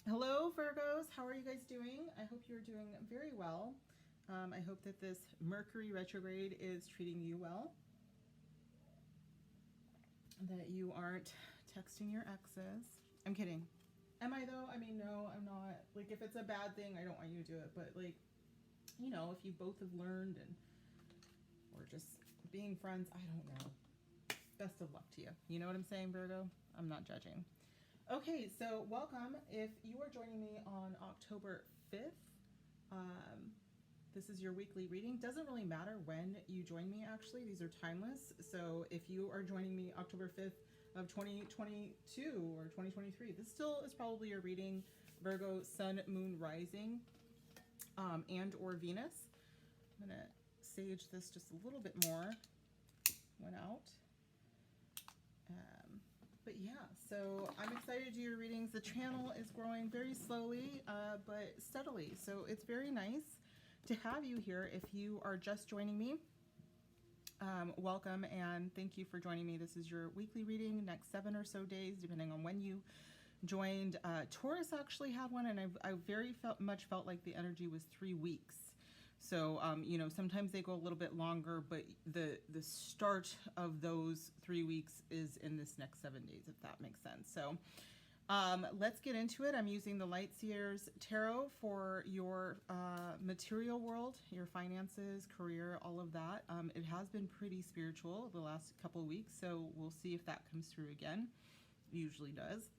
Hello, Virgos. How are you guys doing? I hope you're doing very well. I hope that this Mercury retrograde is treating you well, that you aren't texting your exes. I'm kidding. Am I though? I mean, no, I'm not. Like, if it's a bad thing, I don't want you to do it. But like, you know, if you both have learned and or just being friends, I don't know. Best of luck to you. You know what I'm saying, Virgo? I'm not judging. Okay, so welcome. If you are joining me on October 5th, this is your weekly reading. Doesn't really matter when you join me, actually. These are timeless. So if you are joining me October 5th of 2022 or 2023, this still is probably your reading, Virgo, Sun, Moon, Rising, and or Venus. I'm going to sage this just a little bit more. Went out. But yeah, so I'm excited to do your readings. The channel is growing very slowly, but steadily. So it's very nice to have you here. If you are just joining me, welcome and thank you for joining me. This is your weekly reading, next 7 or so days, depending on when you joined. Taurus actually had one, and I very much felt like the energy was 3 weeks. So, you know, sometimes they go a little bit longer, but the start of those 3 weeks is in this next 7 days, if that makes sense. So let's get into it. I'm using the Light Seers Tarot for your material world, your finances, career, all of that. It has been pretty spiritual the last couple of weeks, so we'll see if that comes through again. It usually does.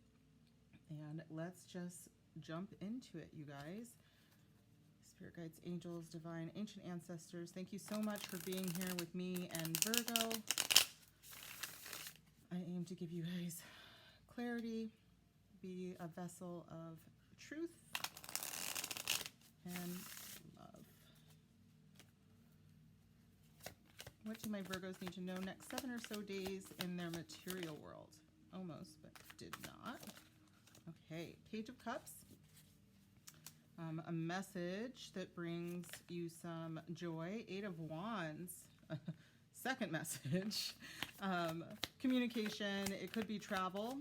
And let's just jump into it, you guys. Spirit guides, angels, divine, ancient ancestors, thank you so much for being here with me and Virgo. I aim to give you guys clarity, be a vessel of truth and love. What do my Virgos need to know next 7 or so days in their material world? Almost, but did not. Okay, Page of Cups. A message that brings you some joy. 8 of Wands. Second message. Communication. It could be travel.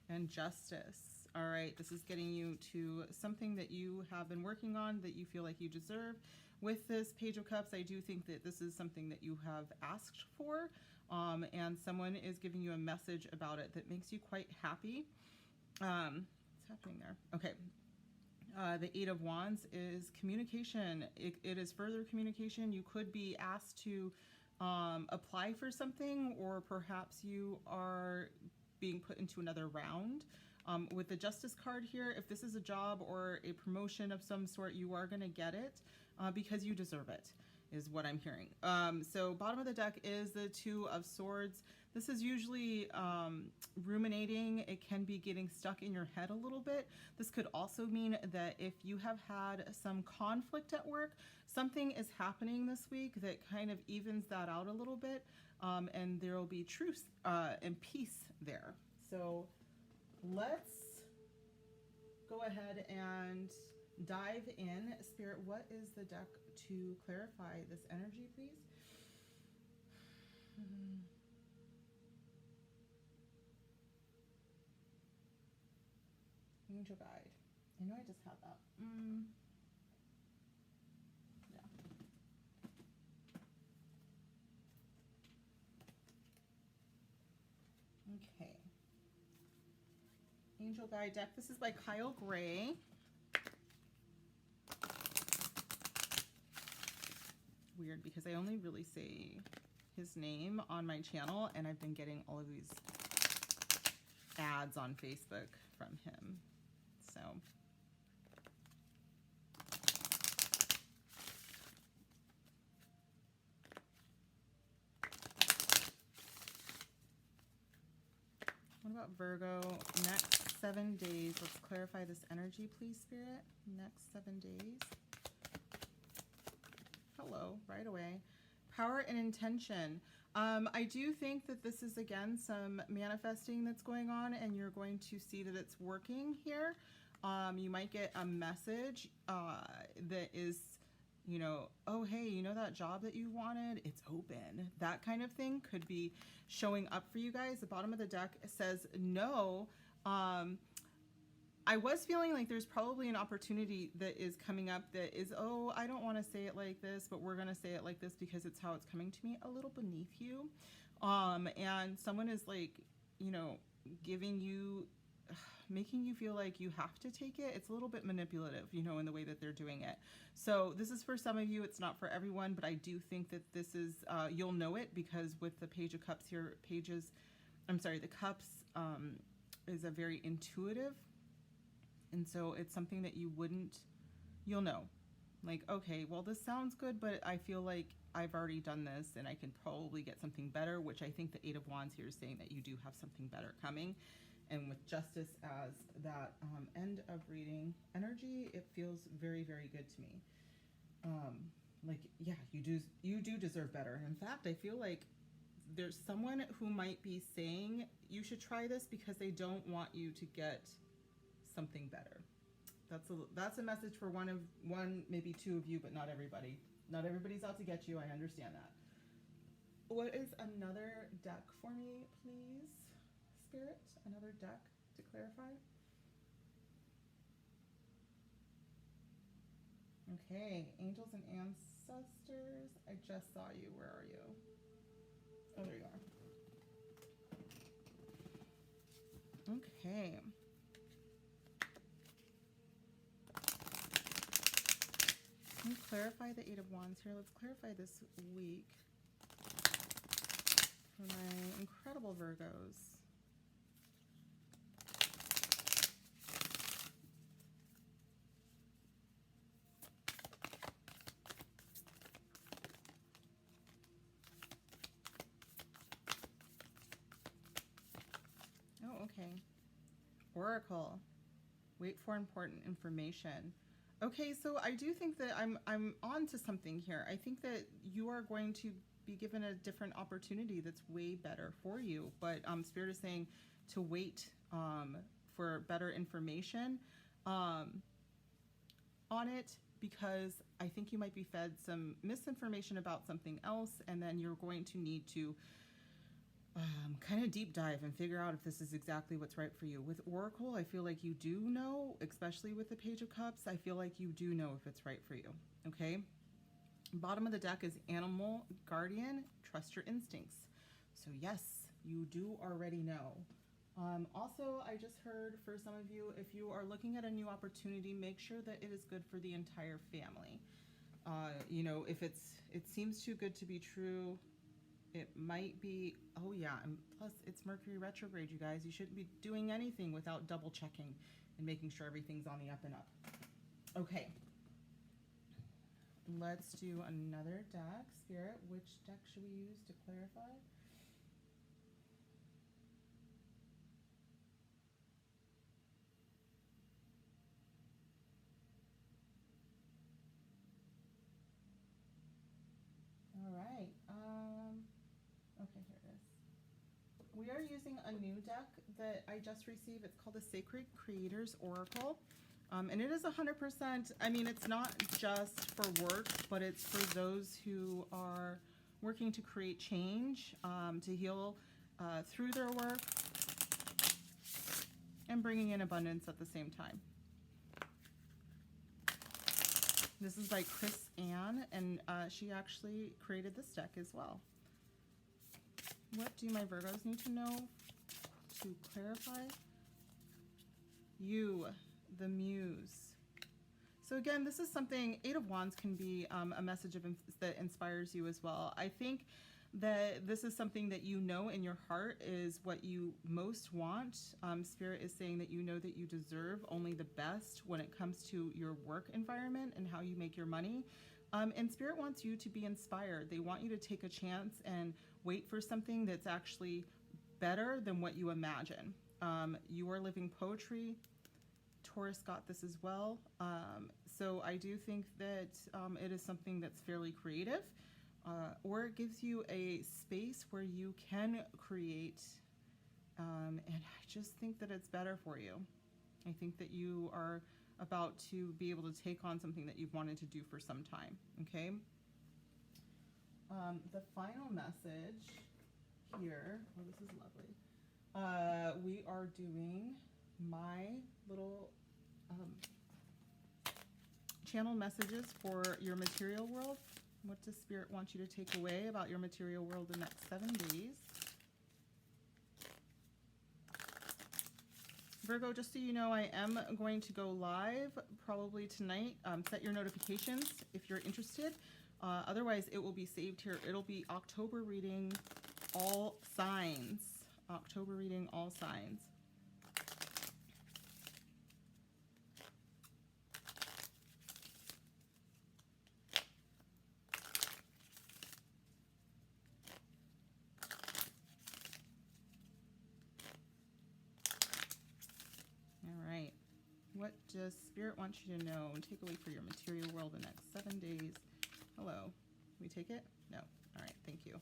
And justice. All right, this is getting you to something that you have been working on that you feel like you deserve. With this Page of Cups, I do think that this is something that you have asked for, and someone is giving you a message about it that makes you quite happy. Happening there. Okay. The 8 of Wands is communication. It is further communication. You could be asked to apply for something, or perhaps you are being put into another round. With the Justice card here, if this is a job or a promotion of some sort, you are going to get it because you deserve it, is what I'm hearing. So bottom of the deck is the 2 of Swords. This is usually ruminating. It can be getting stuck in your head a little bit. This could also mean that if you have had some conflict at work, something is happening this week that kind of evens that out a little bit, and there will be truth and peace there. So let's go ahead and dive in. Spirit, what is the deck to clarify this energy, please? Angel guide. I know I just had that. Yeah. Okay. Angel guide deck. This is by Kyle Gray. Weird, because I only really say his name on my channel, and I've been getting all of these ads on Facebook from him. So what about Virgo? Next 7 days. Let's clarify this energy, please, Spirit. Next 7 days. Hello, right away. Power and intention. I do think that this is, again, some manifesting that's going on, and you're going to see that it's working here. You might get a message that is you know, oh, hey, you know that job that you wanted? It's open. That kind of thing could be showing up for you guys. The bottom of the deck says no. I was feeling like there's probably an opportunity that is coming up that is, oh, I don't want to say it like this, but we're going to say it like this because it's how it's coming to me, a little beneath you. And someone is like, you know, giving you, making you feel like you have to take it. It's a little bit manipulative, you know, in the way that they're doing it. So this is for some of you. It's not for everyone, but I do think that this is, you'll know it because with the Page of Cups here, the Cups is a very intuitive. And so it's something that you'll know. Like, okay, well, this sounds good, but I feel like I've already done this and I can probably get something better, which I think the Eight of Wands here is saying that you do have something better coming. And with Justice as that end of reading energy, it feels very, very good to me. Like, yeah, you do deserve better. In fact, I feel like there's someone who might be saying you should try this because they don't want you to get something better. That's a message for one, maybe two of you, but not everybody. Not everybody's out to get you. I understand that. What is another deck for me, please, Spirit? Another deck to clarify. Okay, angels and ancestors. I just saw you. Where are you? Oh, there you are. Okay. Let me clarify the Eight of Wands here. Let's clarify this week for my incredible Virgos. Oh, okay. Oracle. Wait for important information. Okay, so I do think that I'm on to something here. I think that you are going to be given a different opportunity that's way better for you. But Spirit is saying to wait for better information on it, because I think you might be fed some misinformation about something else, and then you're going to need to kind of deep dive and figure out if this is exactly what's right for you. With Oracle, I feel like you do know, especially with the Page of Cups, I feel like you do know if it's right for you, okay? Bottom of the deck is Animal Guardian, trust your instincts. So yes, you do already know. Also, I just heard for some of you, if you are looking at a new opportunity, make sure that it is good for the entire family. You know, if it seems too good to be true, it might be, oh yeah, and plus it's Mercury retrograde, you guys. You shouldn't be doing anything without double checking and making sure everything's on the up and up. Okay. Let's do another deck. Spirit, which deck should we use to clarify? All right. Okay, here it is. We are using a new deck that I just received. It's called the Sacred Creators Oracle. And it is 100%, I mean, it's not just for work, but it's for those who are working to create change, to heal through their work, and bringing in abundance at the same time. This is by Chris Ann, and she actually created this deck as well. What do my Virgos need to know to clarify? You, the Muse. So again, this is something, Eight of Wands can be a message that inspires you as well. I think that this is something that you know in your heart is what you most want. Spirit is saying that you know that you deserve only the best when it comes to your work environment and how you make your money. And Spirit wants you to be inspired. They want you to take a chance and wait for something that's actually better than what you imagine. You are living poetry. Taurus got this as well. So I do think that it is something that's fairly creative, or it gives you a space where you can create. And I just think that it's better for you. I think that you are about to be able to take on something that you've wanted to do for some time, okay? The final message here, oh, this is lovely. We are doing my little channel messages for your material world. What does Spirit want you to take away about your material world the next 7 days? Virgo, just so you know, I am going to go live probably tonight. Set your notifications if you're interested. Otherwise, it will be saved here. It'll be October reading all signs. October reading all signs. What does Spirit want you to know and take away for your material world the next 7 days? Hello. Can we take it? No. All right. Thank you.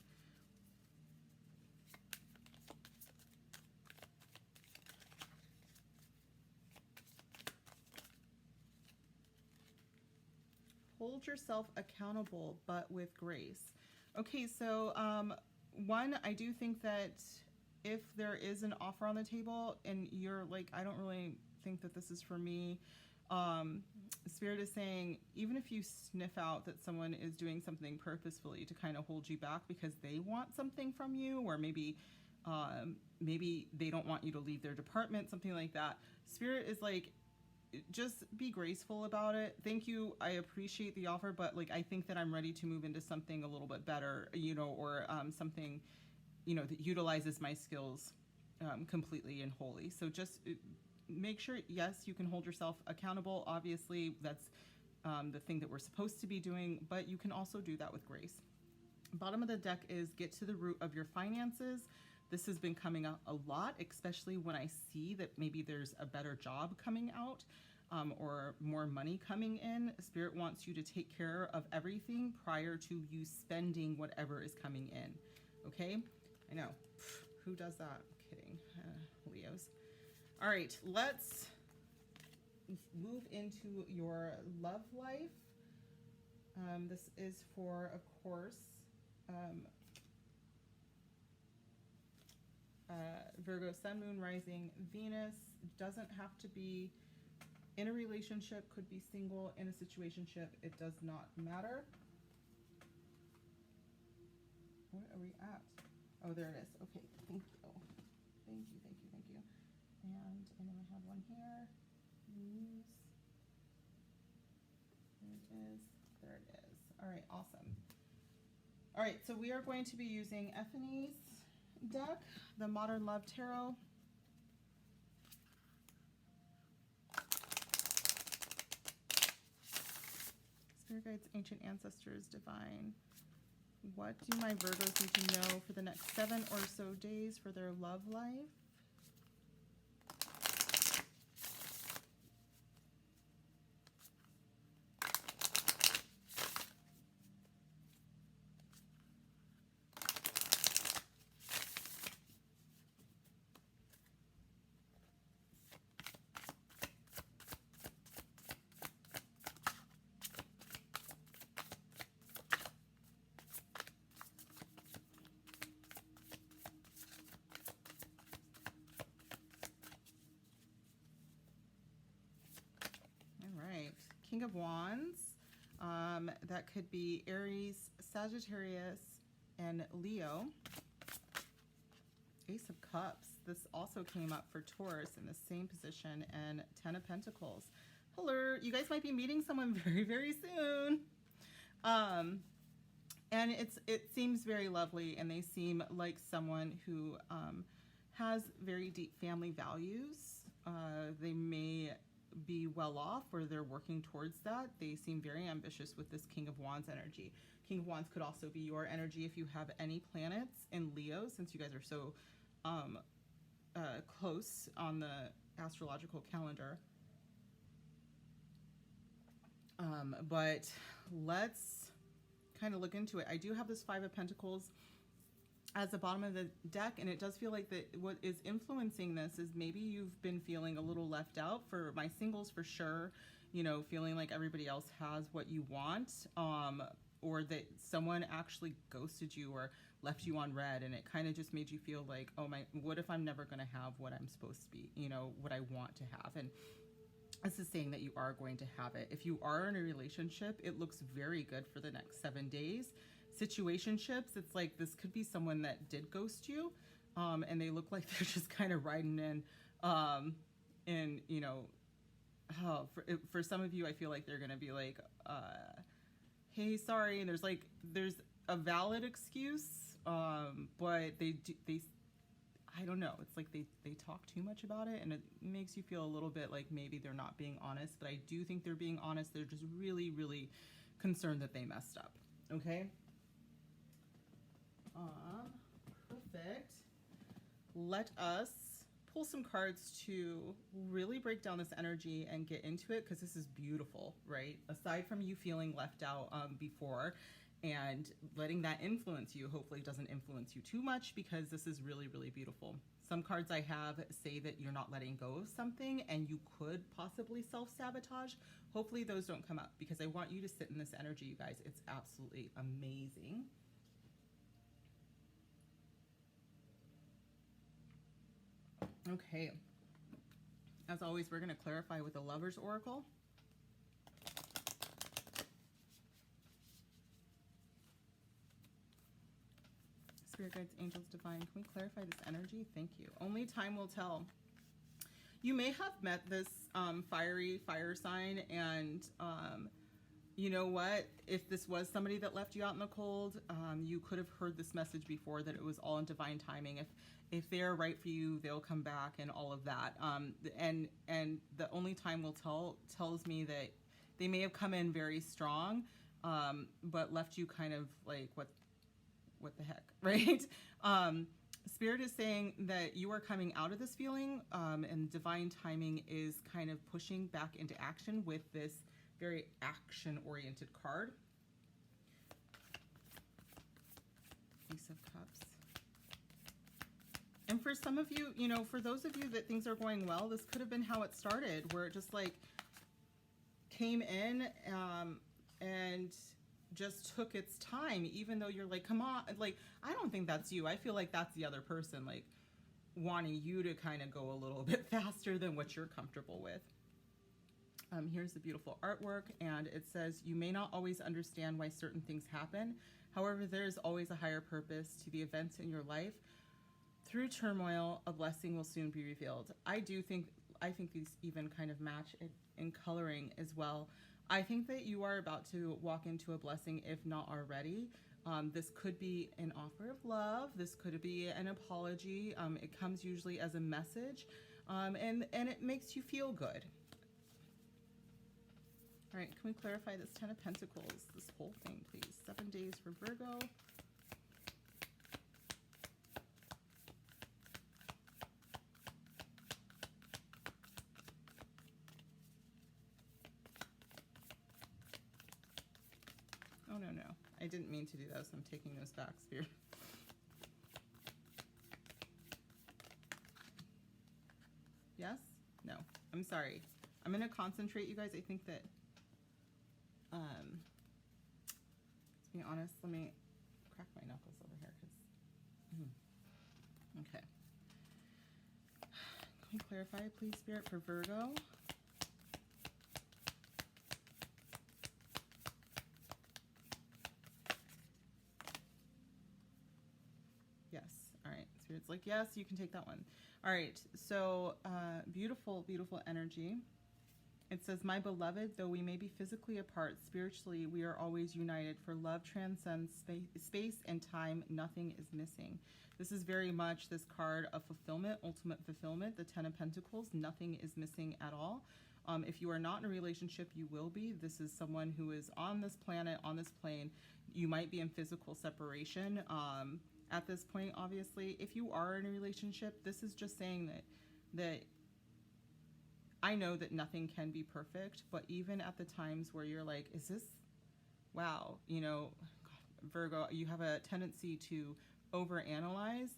Hold yourself accountable, but with grace. Okay, so one, I do think that if there is an offer on the table and you're like, I don't really think that this is for me, Spirit is saying, even if you sniff out that someone is doing something purposefully to kind of hold you back because they want something from you, or maybe they don't want you to leave their department, something like that, Spirit is like, just be graceful about it. Thank you. I appreciate the offer, but like, I think that I'm ready to move into something a little bit better, you know, or something, you know, that utilizes my skills completely and wholly. So just make sure, yes, you can hold yourself accountable. Obviously, that's the thing that we're supposed to be doing, but you can also do that with grace. Bottom of the deck is get to the root of your finances. This has been coming up a lot, especially when I see that maybe there's a better job coming out or more money coming in. Spirit wants you to take care of everything prior to you spending whatever is coming in. Okay? I know. Who does that? I'm kidding. Leos. All right, let's move into your love life. This is for, of course, Virgo, Sun, Moon, Rising, Venus. Doesn't have to be in a relationship, could be single, in a situationship. It does not matter. Where are we at? Oh, there it is. Okay, thank you. Thank you, thank you, thank you. And I know I have one here. News. There it is. There it is. All right, awesome. All right, so we are going to be using Ephanie's deck, the Modern Love Tarot. Spirit guides, ancient ancestors, divine. What do my Virgos need to know for the next 7 or so days for their love life? King of Wands, that could be Aries, Sagittarius, and Leo. Ace of Cups, this also came up for Taurus in the same position, and 10 of Pentacles. Hello, you guys might be meeting someone very, very soon. And it seems very lovely, and they seem like someone who has very deep family values. They may be well off, or they're working towards that. They seem very ambitious with this King of Wands energy. King of Wands could also be your energy if you have any planets in Leo, since you guys are so close on the astrological calendar. But let's kind of look into it. I do have this 5 of Pentacles as the bottom of the deck, and it does feel like that what is influencing this is maybe you've been feeling a little left out. For my singles, for sure, you know, feeling like everybody else has what you want, or that someone actually ghosted you or left you on red, and it kind of just made you feel like, oh my, what if I'm never going to have what I'm supposed to be, you know, what I want to have. And this is saying that you are going to have it. If you are in a relationship, it looks very good for the next 7 days. Situationships, it's like this could be someone that did ghost you, and they look like they're just kind of riding in, and you know, for some of you, I feel like they're gonna be like, hey, sorry, and there's a valid excuse, but they I don't know, it's like they talk too much about it, and it makes you feel a little bit like maybe they're not being honest. But I do think they're being honest. They're just really, really concerned that they messed up. Okay. Perfect. Let us pull some cards to really break down this energy and get into it, because this is beautiful, right? Aside from you feeling left out before, and letting that influence you, hopefully it doesn't influence you too much, because this is really, really beautiful. Some cards I have say that you're not letting go of something and you could possibly self-sabotage. Hopefully those don't come up, because I want you to sit in this energy, you guys. It's absolutely amazing. Okay. As always, we're going to clarify with the Lover's Oracle. Spirit guides, angels, divine, can we clarify this energy? Thank you. Only time will tell. You may have met this fiery fire sign, and you know what? If this was somebody that left you out in the cold, you could have heard this message before, that it was all in divine timing. If they're right for you, they'll come back and all of that. And the only time will tell tells me that they may have come in very strong, but left you kind of like, what the heck, right? Spirit is saying that you are coming out of this feeling, and divine timing is kind of pushing back into action with this very action-oriented card. Ace of Cups. And for some of you, you know, for those of you that things are going well, this could have been how it started, where it just like came in and just took its time, even though you're like, come on, like, I don't think that's you. I feel like that's the other person, like wanting you to kind of go a little bit faster than what you're comfortable with. Here's the beautiful artwork, and it says, you may not always understand why certain things happen. However, there is always a higher purpose to the events in your life. Through turmoil, a blessing will soon be revealed. I think these even kind of match in coloring as well. I think that you are about to walk into a blessing, if not already. This could be an offer of love. This could be an apology. It comes usually as a message, and it makes you feel good. All right, can we clarify this Ten of Pentacles, this whole thing, please? 7 days for Virgo. Oh, no. I didn't mean to do that, so I'm taking those back, Spirit. Yes? No. I'm sorry. I'm going to concentrate, you guys. I think that, to be honest, let me crack my knuckles over here, because, okay. Can we clarify, please, Spirit, for Virgo? Yes. All right. Spirit's like, yes, you can take that one. All right. So beautiful, beautiful energy. It says, my beloved, though we may be physically apart, spiritually we are always united, for love transcends space and time. Nothing is missing. This is very much this card of fulfillment, ultimate fulfillment, the Ten of Pentacles. Nothing is missing at all. If you are not in a relationship, you will be. This is someone who is on this planet, on this plane. You might be in physical separation at this point, obviously. If you are in a relationship, this is just saying that I know that nothing can be perfect, but even at the times where you're like, is this, wow, you know, God, Virgo, you have a tendency to overanalyze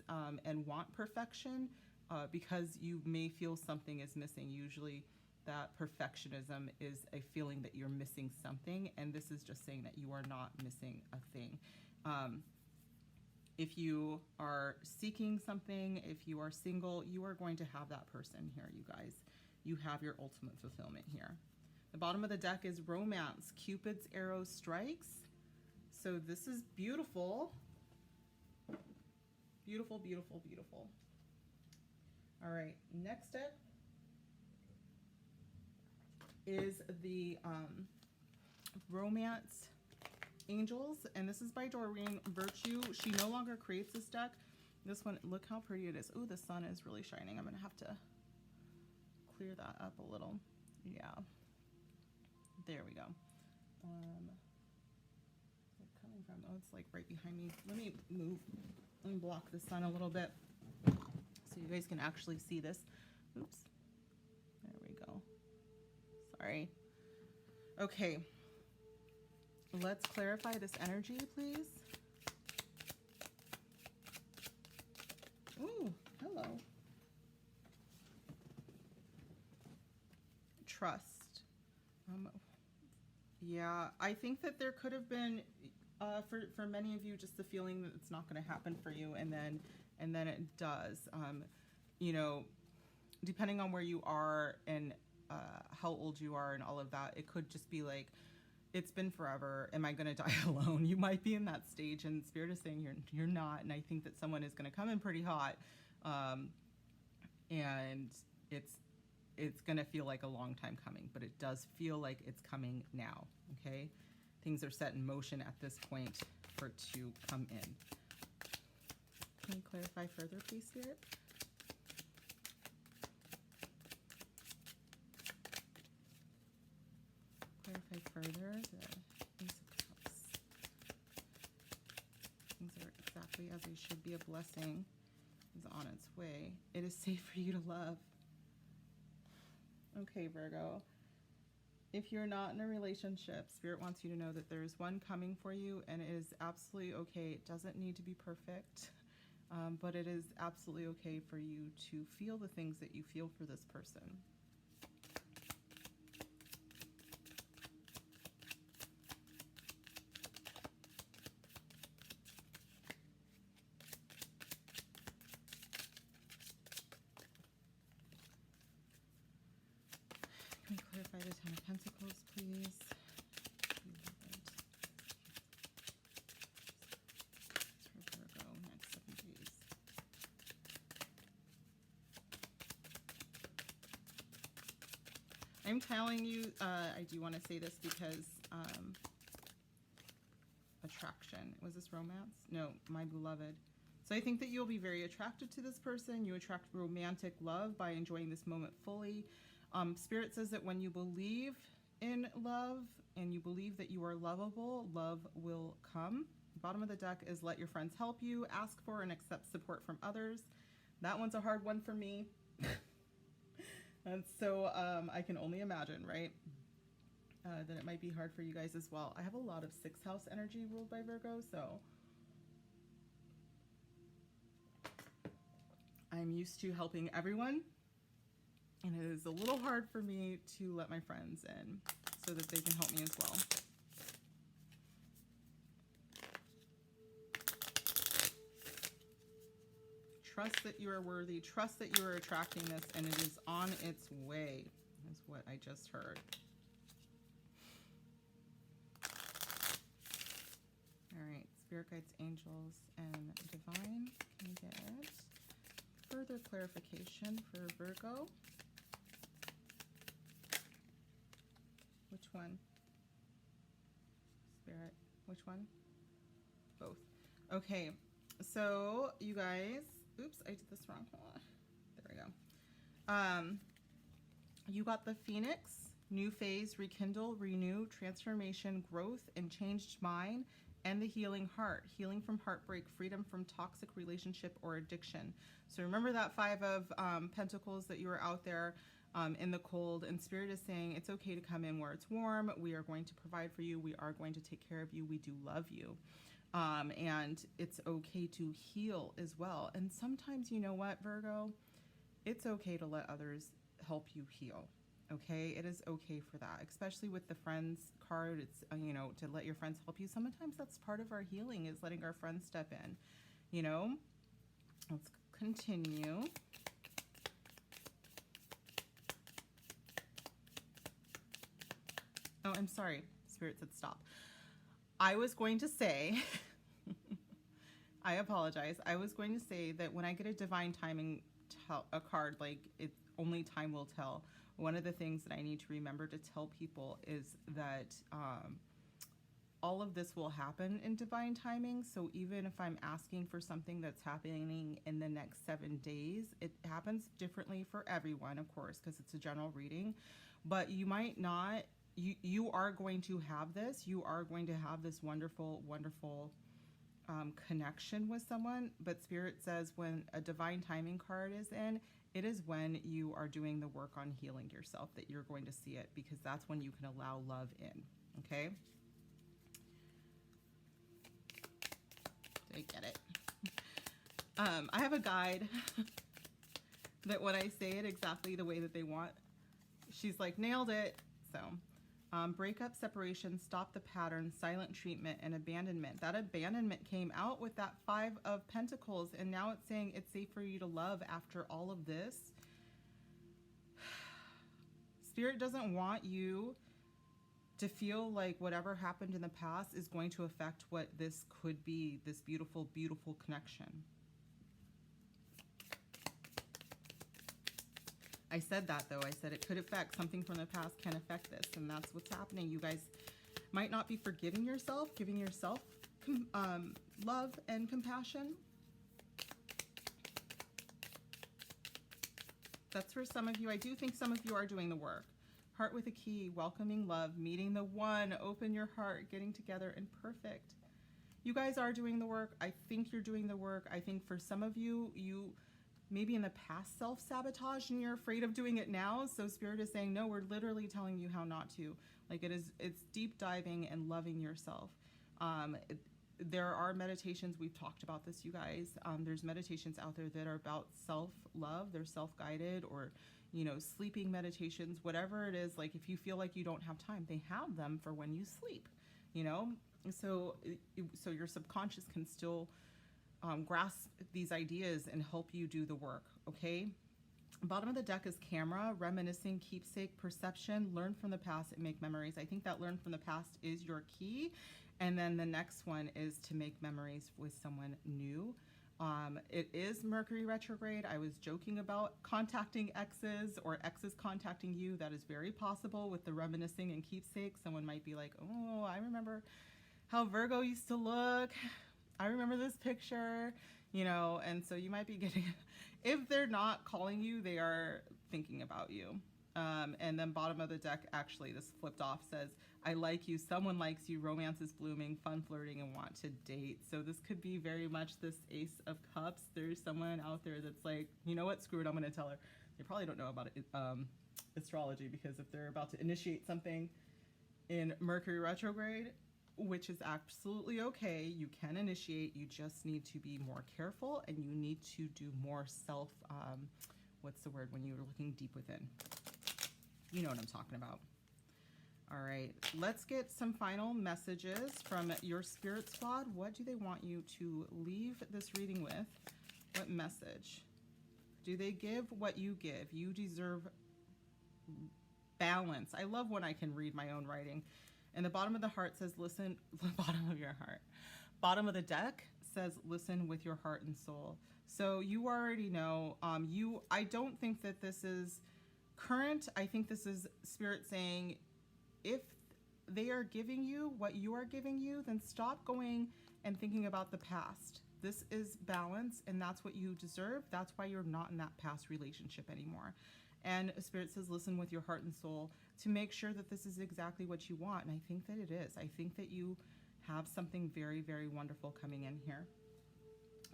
and want perfection because you may feel something is missing. Usually that perfectionism is a feeling that you're missing something, and this is just saying that you are not missing a thing. If you are seeking something, if you are single, you are going to have that person here, you guys. You have your ultimate fulfillment here. The bottom of the deck is romance. Cupid's arrow strikes. So this is beautiful. Beautiful, beautiful, beautiful. All right, next deck is the Romance Angels, and this is by Doreen Virtue. She no longer creates this deck. This one, look how pretty it is. Oh, the sun is really shining. I'm gonna have to clear that up a little. Yeah, there we go. Where's it coming from? Oh, it's like right behind me. Let me move and block the sun a little bit so you guys can actually see this. Oops, there we go. Sorry. Okay, let's clarify this energy, please. Ooh, hello. Trust. Yeah, I think that there could have been, for many of you, just the feeling that it's not going to happen for you, and then it does. You know, depending on where you are and how old you are and all of that, it could just be like, it's been forever. Am I going to die alone? You might be in that stage, and Spirit is saying you're not. And I think that someone is going to come in pretty hot, and it's going to feel like a long time coming, but it does feel like it's coming now. Okay, things are set in motion at this point for it to come in. Can you clarify further, please, Spirit? Clarify further. The Ace of Cups. Things are exactly as they should be. A blessing is on its way. It is safe for you to love. Okay, Virgo. If you're not in a relationship, Spirit wants you to know that there's one coming for you, and it is absolutely okay. It doesn't need to be perfect, but it is absolutely okay for you to feel the things that you feel for this person. Can we clarify the Ten of Pentacles, please? For Virgo, next 7 days. I'm telling you, I do want to say this because attraction. Was this romance? No, my beloved. So I think that you'll be very attracted to this person. You attract romantic love by enjoying this moment fully. Spirit says that when you believe in love and you believe that you are lovable, love will come. Bottom of the deck is let your friends help you, ask for and accept support from others. That one's a hard one for me. And so I can only imagine, right? That it might be hard for you guys as well. I have a lot of 6th house energy ruled by Virgo, so I'm used to helping everyone. And it is a little hard for me to let my friends in so that they can help me as well. Trust that you are worthy. Trust that you are attracting this, and it is on its way, is what I just heard. All right, Spirit Guides, Angels, and Divine. Can you get further clarification for Virgo? Which one? Spirit. Which one? Both. Okay. So, you guys, oops, I did this wrong. There we go. You got the Phoenix, new phase, rekindle, renew, transformation, growth, and changed mind, and the healing heart, healing from heartbreak, freedom from toxic relationship or addiction. So remember that 5 of Pentacles that you were out there in the cold, and Spirit is saying it's okay to come in where it's warm. We are going to provide for you. We are going to take care of you. We do love you. And it's okay to heal as well. And sometimes, you know what, Virgo? It's okay to let others help you heal. Okay, it is okay for that, especially with the friends card. It's, you know, to let your friends help you. Sometimes that's part of our healing, is letting our friends step in, you know. Let's continue. Oh, I'm sorry. Spirit said stop. I was going to say, I apologize. I was going to say that when I get a divine timing a card, like it's only time will tell, one of the things that I need to remember to tell people is that all of this will happen in divine timing. So even if I'm asking for something that's happening in the next 7 days, it happens differently for everyone, of course, because it's a general reading. But you might not, you are going to have this. You are going to have this wonderful, wonderful connection with someone. But Spirit says when a divine timing card is in, it is when you are doing the work on healing yourself that you're going to see it, because that's when you can allow love in. Okay? Did I get it? I have a guide that when I say it exactly the way that they want, she's like, nailed it. So breakup, separation, stop the pattern, silent treatment, and abandonment. That abandonment came out with that 5 of Pentacles, and now it's saying it's safe for you to love after all of this. Spirit doesn't want you to feel like whatever happened in the past is going to affect what this could be, this beautiful, beautiful connection. I said that though. I said it could affect, something from the past can affect this, and that's what's happening. You guys might not be forgiving yourself, giving yourself love and compassion. That's for some of you. I do think some of you are doing the work. Heart with a key, welcoming love, meeting the one, open your heart, getting together, and perfect. You guys are doing the work. I think you're doing the work. I think for some of you, you maybe in the past self-sabotage and you're afraid of doing it now. So Spirit is saying, no, we're literally telling you how not to. Like it's deep diving and loving yourself. There are meditations, we've talked about this, you guys. There's meditations out there that are about self-love. They're self-guided, or, you know, sleeping meditations, whatever it is. Like if you feel like you don't have time, they have them for when you sleep, you know? So your subconscious can still grasp these ideas and help you do the work, okay? Bottom of the deck is camera, reminiscing, keepsake, perception, learn from the past and make memories. I think that learn from the past is your key. And then the next one is to make memories with someone new. It is Mercury retrograde. I was joking about contacting exes or exes contacting you. That is very possible with the reminiscing and keepsake. Someone might be like, oh, I remember how Virgo used to look. I remember this picture, you know, and so you might be getting, if they're not calling you, they are thinking about you. And then bottom of the deck, actually, this flipped off says, I like you, someone likes you, romance is blooming, fun flirting, and want to date. So this could be very much this Ace of Cups. There's someone out there that's like, you know what, screw it, I'm going to tell her. They probably don't know about it, astrology, because if they're about to initiate something in Mercury retrograde, which is absolutely okay, you can initiate, you just need to be more careful, and you need to do more self, what's the word, when you're looking deep within. You know what I'm talking about. All right, let's get some final messages from your spirit squad. What do they want you to leave this reading with? What message? Do they give what you give? You deserve balance. I love when I can read my own writing. And the bottom of the heart says, listen, the bottom of your heart. Bottom of the deck says, listen with your heart and soul. So you already know, I don't think that this is current. I think this is Spirit saying, if they are giving you what you are giving you, then stop going and thinking about the past. This is balance, and that's what you deserve. That's why you're not in that past relationship anymore. And Spirit says, listen with your heart and soul to make sure that this is exactly what you want. And I think that it is. I think that you have something very, very wonderful coming in here.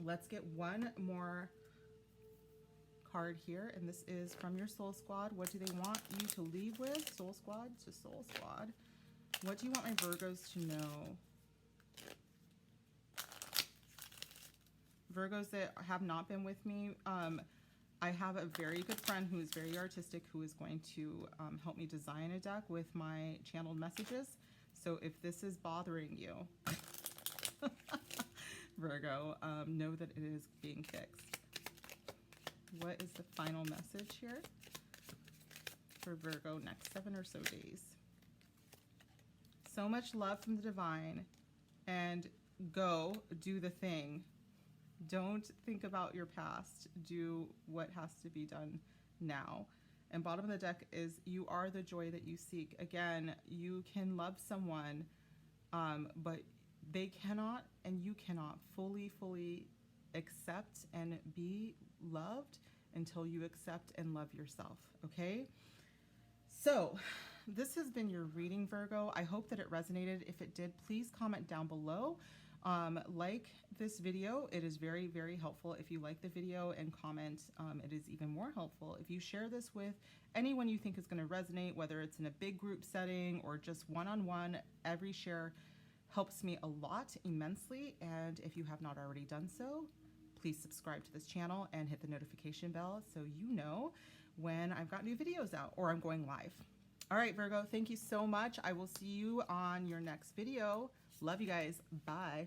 Let's get one more card here, and this is from your soul squad. What do they want you to leave with? Soul squad to soul squad. What do you want my Virgos to know? Virgos that have not been with me, I have a very good friend who is very artistic who is going to help me design a deck with my channeled messages. So if this is bothering you, Virgo, know that it is being fixed. What is the final message here for Virgo next 7 or so days? So much love from the divine, and go do the thing. Don't think about your past. Do what has to be done now. And bottom of the deck is you are the joy that you seek. Again, you can love someone, but they cannot and you cannot fully accept and be loved until you accept and love yourself, okay? So this has been your reading, Virgo. I hope that it resonated. If it did, please comment down below. Like this video. It is very helpful. If you like the video and comment, it is even more helpful. If you share this with anyone you think is going to resonate, whether it's in a big group setting or just one-on-one, every share helps me a lot immensely. And if you have not already done so, please subscribe to this channel and hit the notification bell so you know when I've got new videos out or I'm going live. All right, Virgo, thank you so much. I will see you on your next video. Love you guys. Bye.